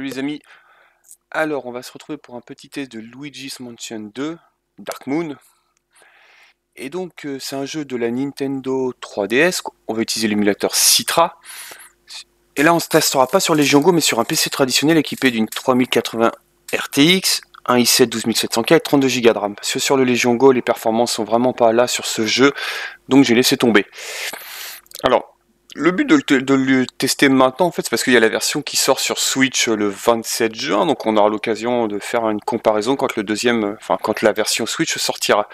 Salut les amis, alors on va se retrouver pour un petit test de Luigi's Mansion 2, Dark Moon. Et donc c'est un jeu de la Nintendo 3DS, on va utiliser l'émulateur Citra. Et là on se testera pas sur Legion Go mais sur un PC traditionnel équipé d'une 3080 RTX, un i7 12700K et 32 Go de RAM. Parce que sur le Legion Go les performances sont vraiment pas là sur ce jeu, donc j'ai laissé tomber. Alors, le but de le tester maintenant, en fait, c'est parce qu'il y a la version qui sort sur Switch le 27 juin, donc on aura l'occasion de faire une comparaison quand quand la version Switch sortira.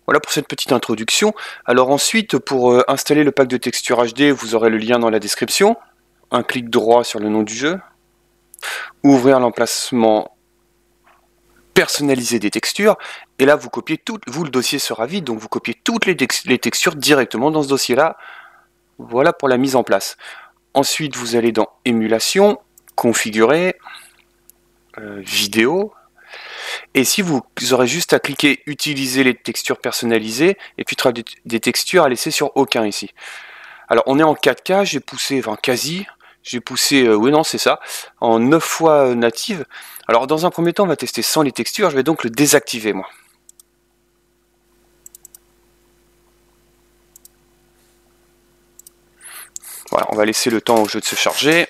Voilà pour cette petite introduction. Alors ensuite, pour installer le pack de texture HD, vous aurez le lien dans la description. Un clic droit sur le nom du jeu. Ouvrir l'emplacement personnalisé des textures. Et là, vous copiez tout. Vous, le dossier sera vide, donc vous copiez toutes les textures directement dans ce dossier-là. Voilà pour la mise en place. Ensuite, vous allez dans émulation, configurer, vidéo. Et si vous aurez juste à cliquer utiliser les textures personnalisées et puis des textures à laisser sur aucun ici. Alors on est en 4K, j'ai poussé, j'ai poussé, oui non c'est ça, en 9 fois native. Alors dans un premier temps on va tester sans les textures, je vais donc le désactiver moi. Voilà, on va laisser le temps au jeu de se charger.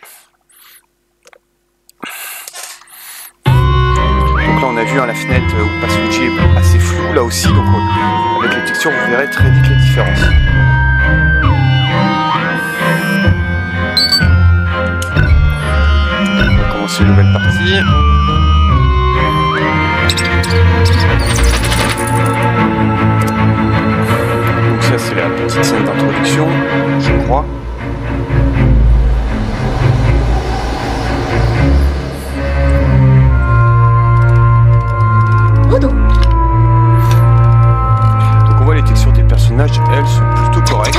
Donc là on a vu la fenêtre où passe Luigi est assez flou là aussi, donc avec les textures vous verrez très vite les différences. On va commencer une nouvelle partie. Donc ça c'est la petite scène d'introduction, je crois. Donc on voit les textures des personnages, elles sont plutôt correctes.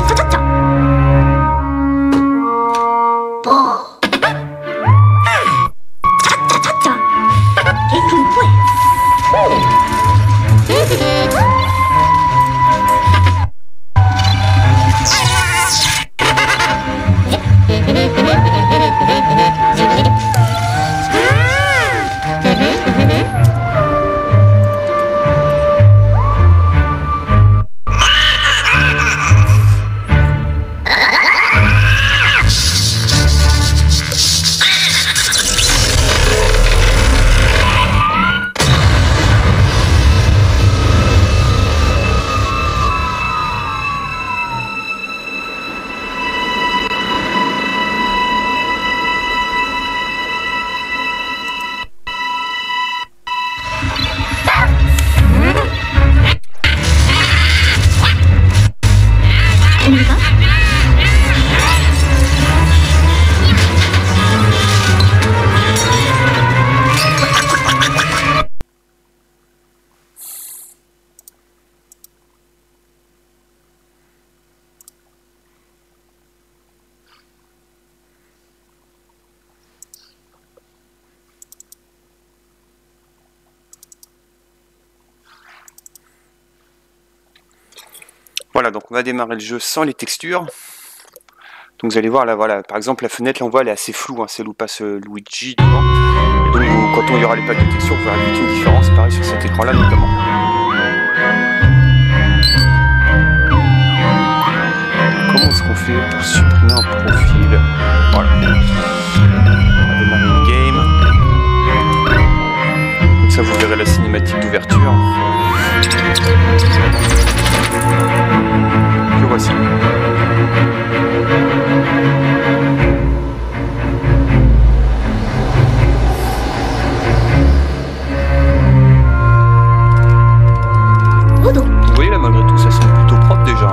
Voilà, donc on va démarrer le jeu sans les textures. Donc vous allez voir là, voilà, par exemple la fenêtre, là on voit elle est assez floue, hein, celle où passe Luigi devant. Et donc quand il y aura les packs de textures, vous verrez vite une différence, pareil sur cet écran là notamment. Comment est-ce qu'on fait pour supprimer un profil? Voilà. On va démarrer une game. Comme ça vous verrez la cinématique d'ouverture. Que voici. Vous voyez là, malgré tout, ça semble plutôt propre déjà.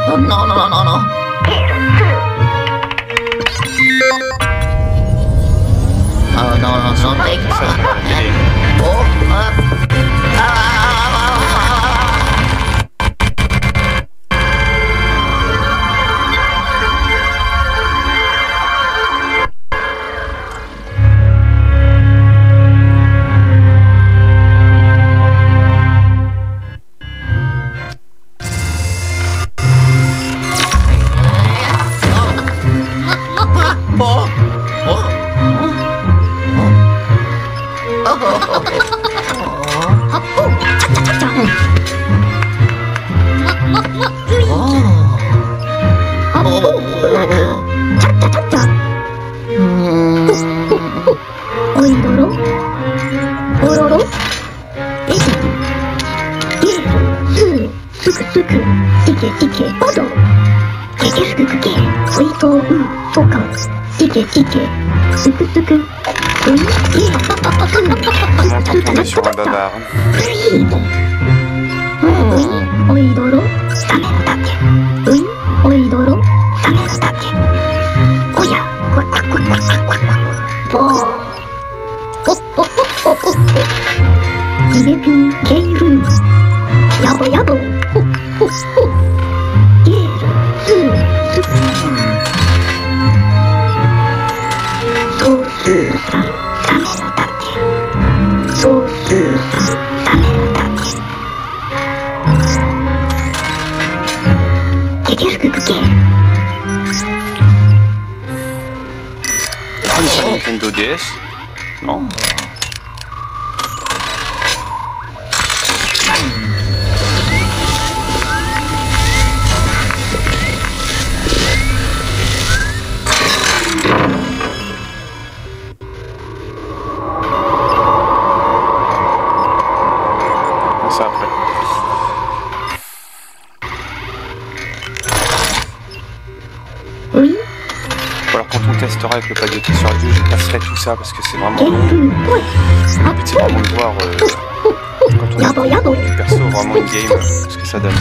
Non, non, non, non, non. Oh non, non, non, mec. Oh, Comment t'en tomber sur un bavard? Nintendo DS? Non. Ça après. Oui. Alors quand on testera avec le pack de sur la vue, je passerai tout ça parce que c'est vraiment long. Le but c'est vraiment de voir quand on est du perso vraiment in-game ce que ça donne.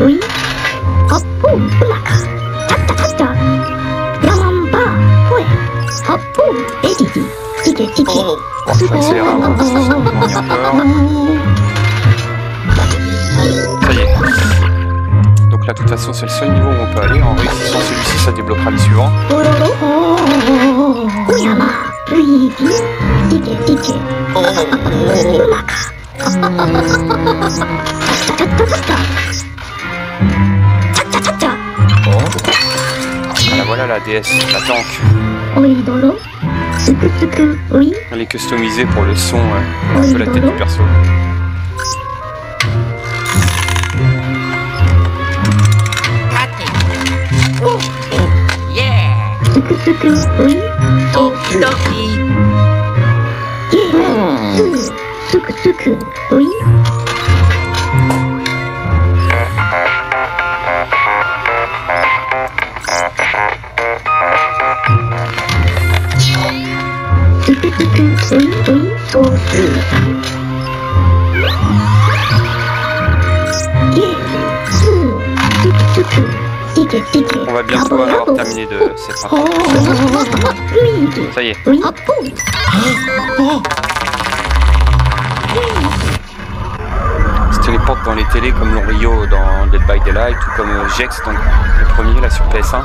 Oui. On va accélérer un peu. On y est encore. Ça y est. Donc là, de toute façon, c'est le seul niveau où on peut aller. En réussissant celui-ci, ça débloquera les suivants. Ah, voilà la DS, la tank. Elle est customisée pour le son, un peu la tête du perso. Oui. On va bientôt avoir terminé de cette fin. Ça y est. Se téléporte dans les télés comme Rio dans Dead by Daylight ou comme Jex dans le premier là sur PS1.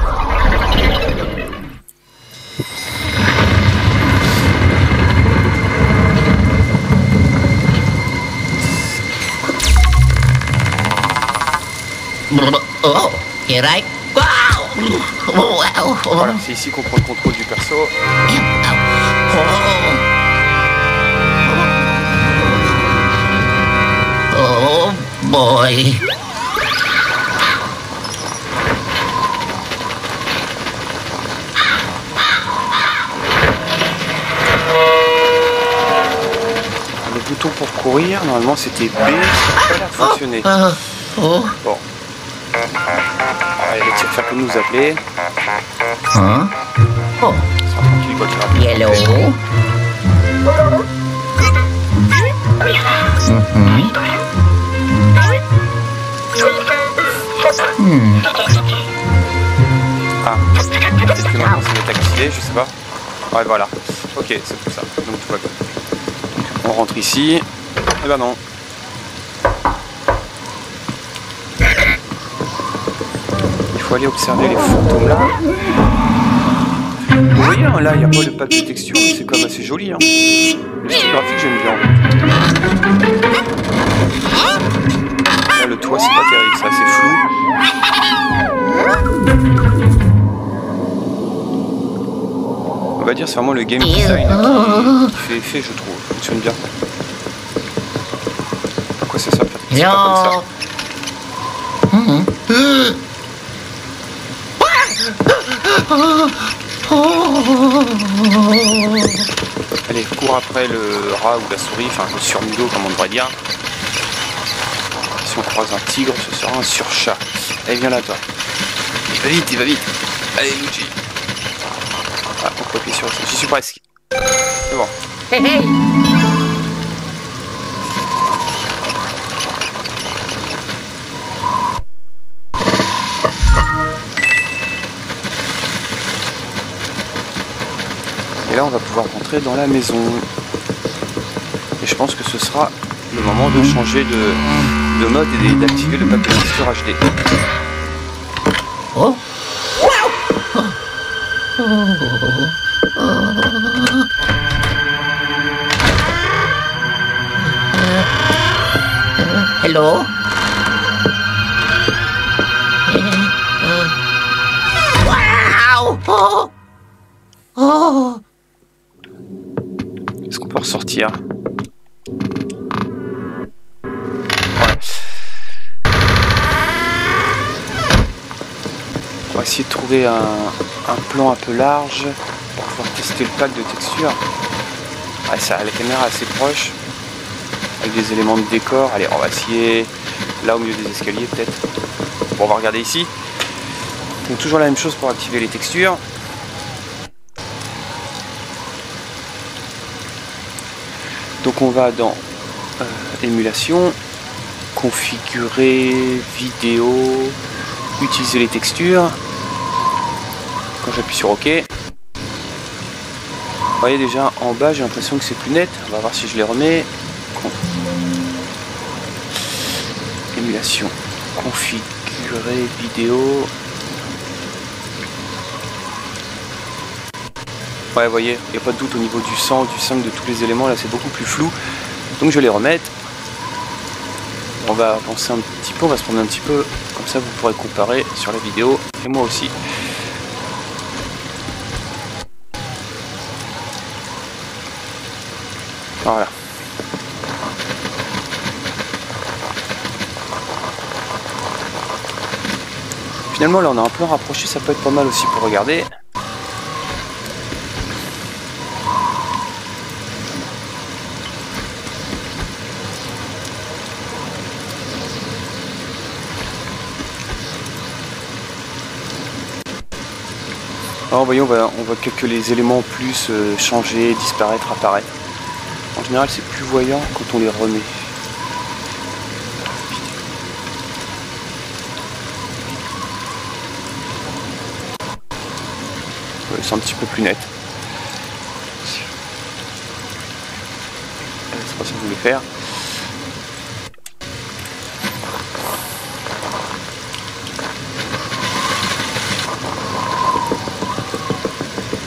Oh, you're right. Wow. Voilà, c'est ici qu'on prend le contrôle du perso. Oh boy. Le bouton pour courir, normalement c'était B, ça n'a pas l'air de fonctionner. Bon. Allez, le faire comme nous appeler. Hein? Oh, C'est tranquille, il va te faire yellow. Ah, peut-être que maintenant ça va être activé, je sais pas. Ouais, voilà. Ok, c'est pour ça. Donc tout va bien. On rentre ici. Eh ben non. Il faut aller observer les fantômes là. Vous voyez, hein, là, il n'y a pas le pack de texture, c'est quand même assez joli. Hein. Le style graphique, j'aime bien. Là, le toit, c'est pas terrible, c'est assez flou. On va dire, c'est vraiment le game design qui fait effet, je trouve. Ça fonctionne bien. Pourquoi ça sert pas comme ça? Allez, cours après le rat ou la souris, enfin le surmudo comme on devrait dire. Si on croise un tigre, ce sera un surchat. Allez, viens là toi. Il va vite, il va vite. Allez, Luigi. Ah, on peut appuyer sur ça. J'y suis presque. C'est bon. Hey, hey. Et là, on va pouvoir rentrer dans la maison. Et je pense que ce sera le moment de changer de mode et d'activer le pack de texture HD. Oh. Hello. Wow. Oh. Oh. Est-ce qu'on peut ressortir? On va essayer de trouver un plan un peu large pour pouvoir tester le pack de texture. Ouais, ça, la caméra est assez proche avec des éléments de décor. Allez, on va essayer là au milieu des escaliers peut-être. Bon, on va regarder ici. Donc toujours la même chose pour activer les textures. Donc on va dans émulation, configurer vidéo, utiliser les textures. Quand j'appuie sur OK, vous voyez déjà en bas, j'ai l'impression que c'est plus net. On va voir si je les remets. Émulation, configurer vidéo. Ouais, vous voyez, il n'y a pas de doute au niveau du sang, du 5, de tous les éléments, là c'est beaucoup plus flou. Donc je vais les remettre. On va avancer un petit peu, on va se promener un petit peu, comme ça vous pourrez comparer sur la vidéo, et moi aussi. Voilà. Finalement là on a un plan rapproché, ça peut être pas mal aussi pour regarder. Alors, voyez, on voit que les éléments en plus changer, disparaître, apparaître. En général, c'est plus voyant quand on les remet. Ouais, c'est un petit peu plus net. C'est pas ça que je voulais faire.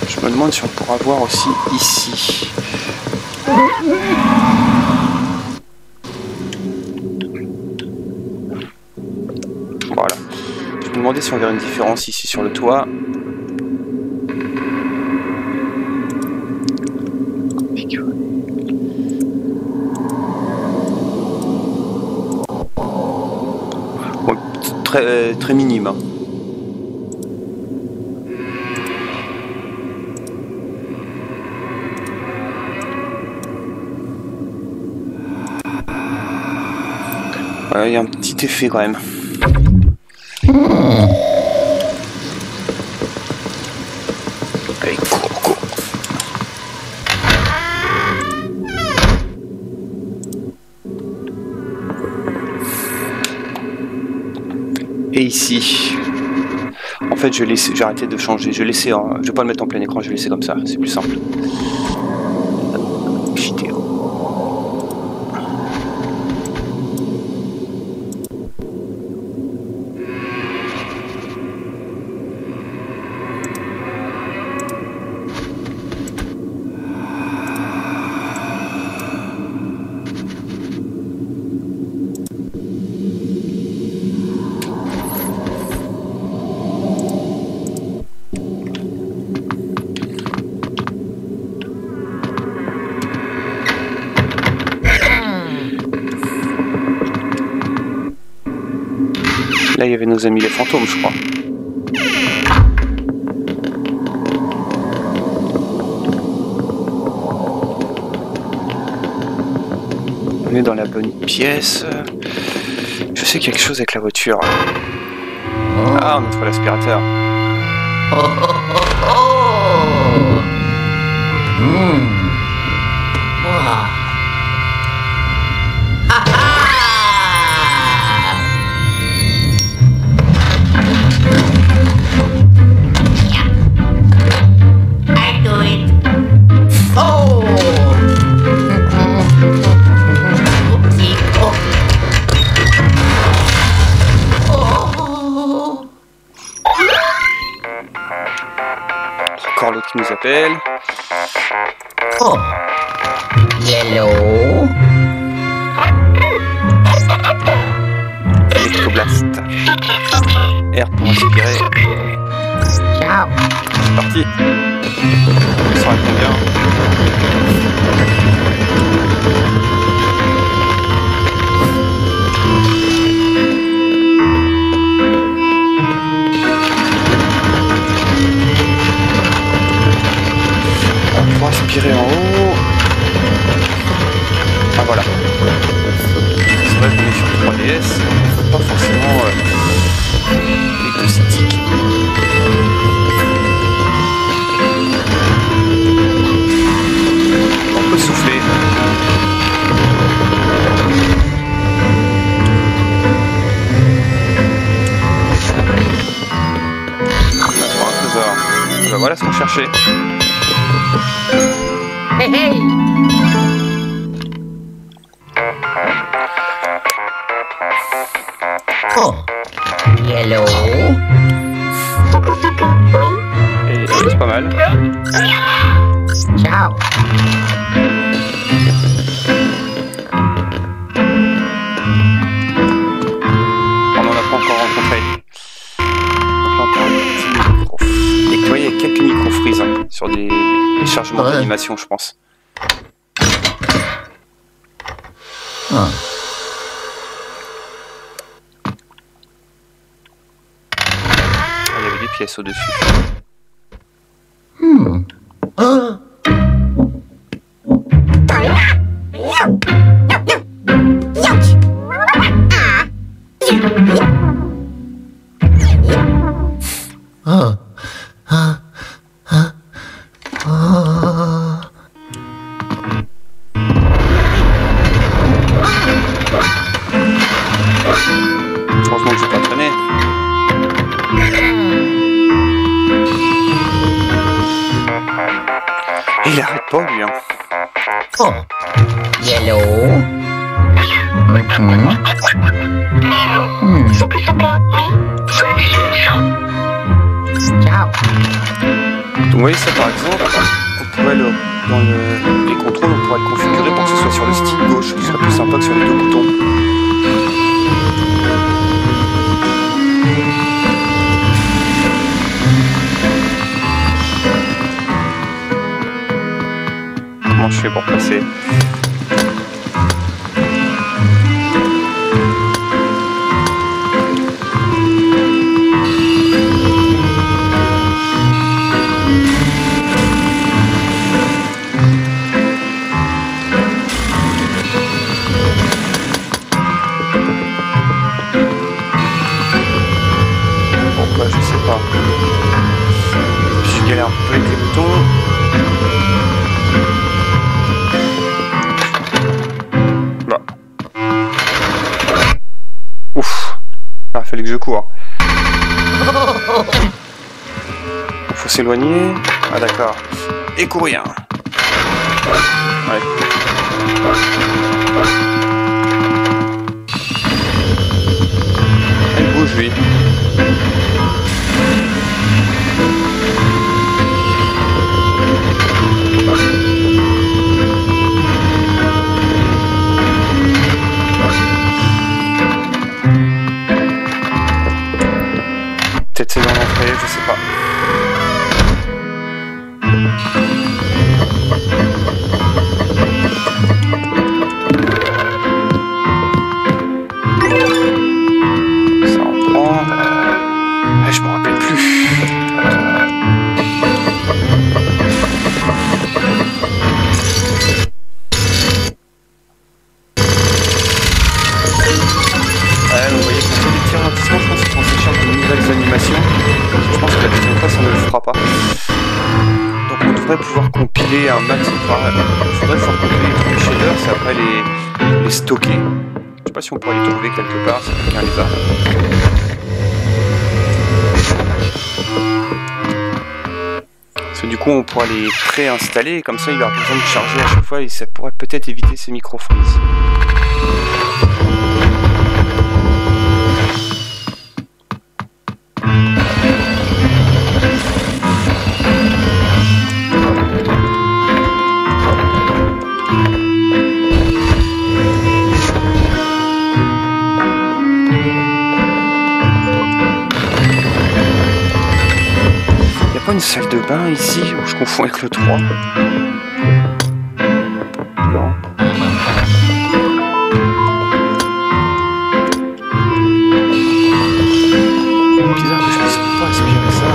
Je me demande si on pourra voir aussi ici. Voilà. Je me demandais si on verrait une différence ici sur le toit. Bon, très minime. Hein. Il y a un petit effet quand même. Allez, cours, cours. Et ici, en fait, j'ai arrêté de changer. Je vais pas le mettre en plein écran. Je vais laisser comme ça. C'est plus simple. Vidéo. Là, il y avait nos amis les fantômes, je crois. On est dans la bonne pièce. Je sais qu'il y a quelque chose avec la voiture. Ah, on trouve l'aspirateur. Oh, oh, oh, oh. Wow. Ah, ah. I do it. Oh. Oopsie. Oh. Oh. Encore l'autre qui nous appelle. Oh. Yellow. Electroblast. R pour inspirer. Ciao. C'est parti. On sera à combien? On va aspirer en haut. Ah voilà. C'est vrai qu'on est sur 3DS, pas forcément les deux sticks. On peut souffler. On a un trésor. Ben voilà ce qu'on cherchait. Hey, hey. Oh. Yellow. Et c'est pas mal. Ciao. On n'en a pas encore rencontré. Pas encore un petit micro. Et tu vois, il y a quelques micro-freezes hein, sur des chargements Ouais. d'animation, je pense. Ah. Il y avait des pièces au-dessus. Ah. Ah. Ah. Ah. Ah. Heureusement que je vais pas traîner. Et il arrête pas, lui. Hein. Oh. Yellow. Ciao. Donc vous voyez ça par exemple, on pourrait les contrôles, on pourrait le configurer pour que ce soit sur le stick gauche, ce serait plus sympa que sur les deux boutons. Comment je fais pour passer? Je sais pas. Je galère un peu avec les bouton. Bah. Ouf. Ah, fallait que je cours. Faut s'éloigner. Ah d'accord. Et courir. Ouais. Elle bouge lui. Peut-être c'est dans l'entrée, je sais pas. Ça en prend. Je me rappelle plus. Vous voyez, quand il y a des petits ralentissements, je pense qu'on s'échappe de nouvelles animations. Je pense que la deuxième fois, ça ne le fera pas. Donc on devrait pouvoir compiler un max. Il faudrait pouvoir compiler tous les shaders et après les stocker. Je sais pas si on pourrait les trouver quelque part, si quelqu'un les a. Parce que du coup, on pourra les préinstaller et comme ça, il aura besoin de charger à chaque fois et ça pourrait peut-être éviter ces micro-freezes. Une salle de bain ici, ou je confonds avec le 3. Non. Bizarre que je puisse pas aspirer ça.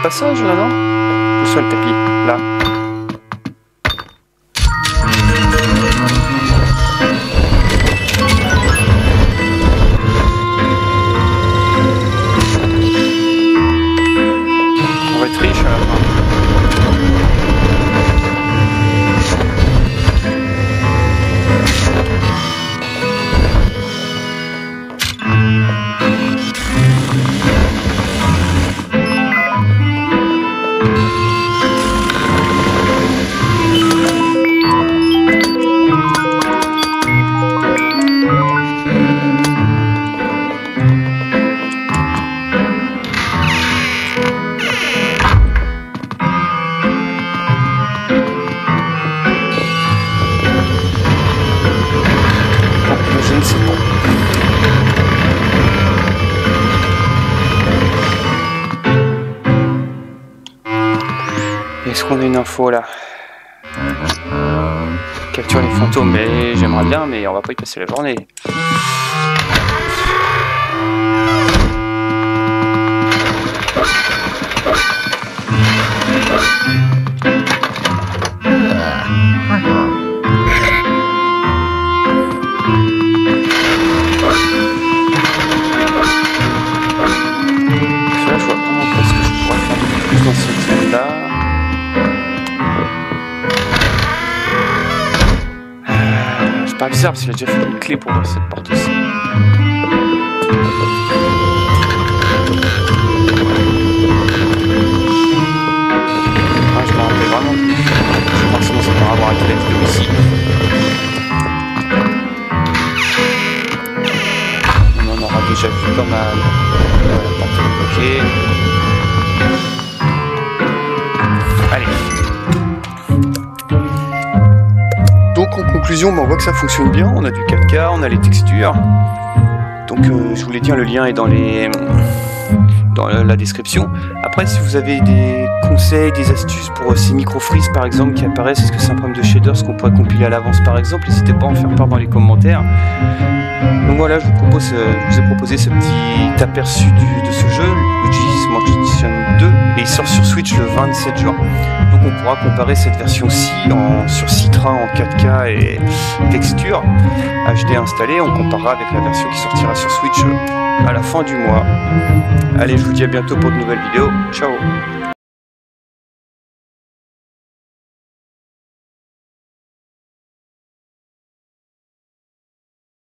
Passage là, non? Où soit le tapis? Là. On va être riche à la fin. Est-ce qu'on a une info là? Capture les fantômes, mais j'aimerais bien, mais on va pas y passer la journée. Là, je vois vraiment pas ce que je pourrais faire plus dans cette zone là. C'est pas bizarre parce qu'il a déjà fait une clé pour ouvrir cette porte ici. Ah, je m'en rappelle vraiment plus. Je vais voir sinon ça pourra avoir arrêté la vidéo ici. On en aura déjà vu pas mal. La porte est bloquée. Allez. Donc en conclusion, on voit que ça fonctionne bien, on a du 4K, on a les textures. Donc je vous l'ai dit, le lien est dans dans la description. Après, si vous avez des conseils, des astuces pour ces micro-freeze par exemple qui apparaissent, est-ce que c'est un problème de shaders qu'on pourrait compiler à l'avance par exemple, n'hésitez pas à en faire part dans les commentaires. Donc voilà, je vous ai proposé ce petit aperçu de ce jeu, Luigi's Mansion 2, et il sort sur Switch le 27 juin. Donc on pourra comparer cette version-ci sur Citra en 4K et texture HD installée, on comparera avec la version qui sortira sur Switch à la fin du mois. Allez, je vous dis à bientôt pour de nouvelles vidéos. Ciao!